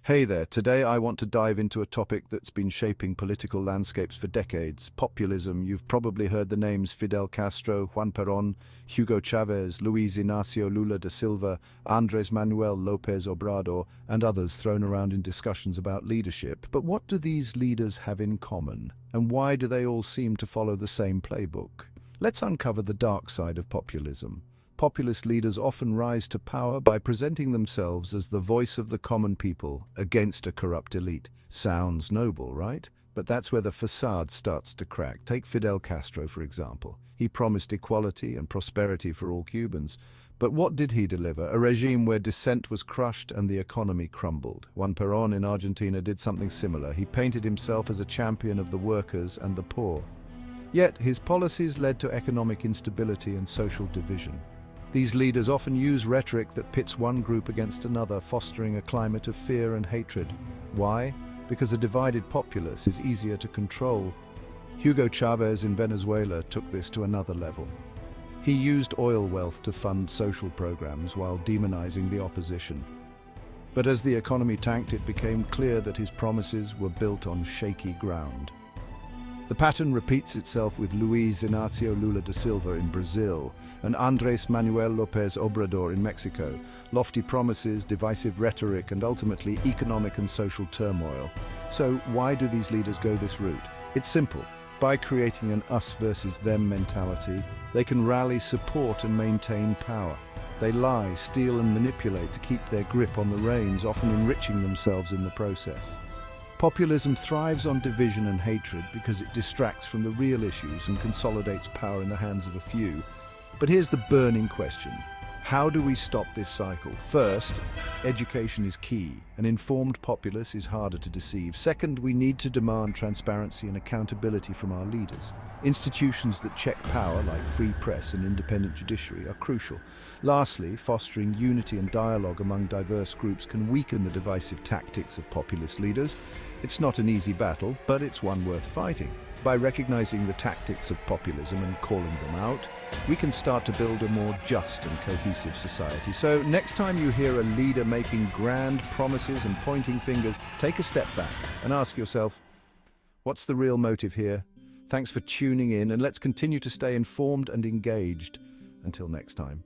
Hey there, today I want to dive into a topic that's been shaping political landscapes for decades, populism. You've probably heard the names Fidel Castro, Juan Perón, Hugo Chavez, Luis Ignacio Lula da Silva, Andres Manuel Lopez Obrador, and others thrown around in discussions about leadership. But what do these leaders have in common? And why do they all seem to follow the same playbook? Let's uncover the dark side of populism. Populist leaders often rise to power by presenting themselves as the voice of the common people against a corrupt elite. Sounds noble, right? But that's where the facade starts to crack. Take Fidel Castro, for example. He promised equality and prosperity for all Cubans. But what did he deliver? A regime where dissent was crushed and the economy crumbled. Juan Perón in Argentina did something similar. He painted himself as a champion of the workers and the poor. Yet his policies led to economic instability and social division. These leaders often use rhetoric that pits one group against another, fostering a climate of fear and hatred. Why? Because a divided populace is easier to control. Hugo Chavez in Venezuela took this to another level. He used oil wealth to fund social programs while demonizing the opposition. But as the economy tanked, it became clear that his promises were built on shaky ground. The pattern repeats itself with Luis Ignacio Lula da Silva in Brazil and Andres Manuel Lopez Obrador in Mexico. Lofty promises, divisive rhetoric, and ultimately economic and social turmoil. So why do these leaders go this route? It's simple. By creating an us versus them mentality, they can rally support and maintain power. They lie, steal, and manipulate to keep their grip on the reins, often enriching themselves in the process. Populism thrives on division and hatred because it distracts from the real issues and consolidates power in the hands of a few. But here's the burning question. How do we stop this cycle? First, education is key. An informed populace is harder to deceive. Second, we need to demand transparency and accountability from our leaders. Institutions that check power, like free press and independent judiciary, are crucial. Lastly, fostering unity and dialogue among diverse groups can weaken the divisive tactics of populist leaders. It's not an easy battle, but it's one worth fighting. By recognizing the tactics of populism and calling them out, we can start to build a more just and cohesive society. So next time you hear a leader making grand promises and pointing fingers, take a step back and ask yourself, what's the real motive here? Thanks for tuning in, and let's continue to stay informed and engaged. Until next time.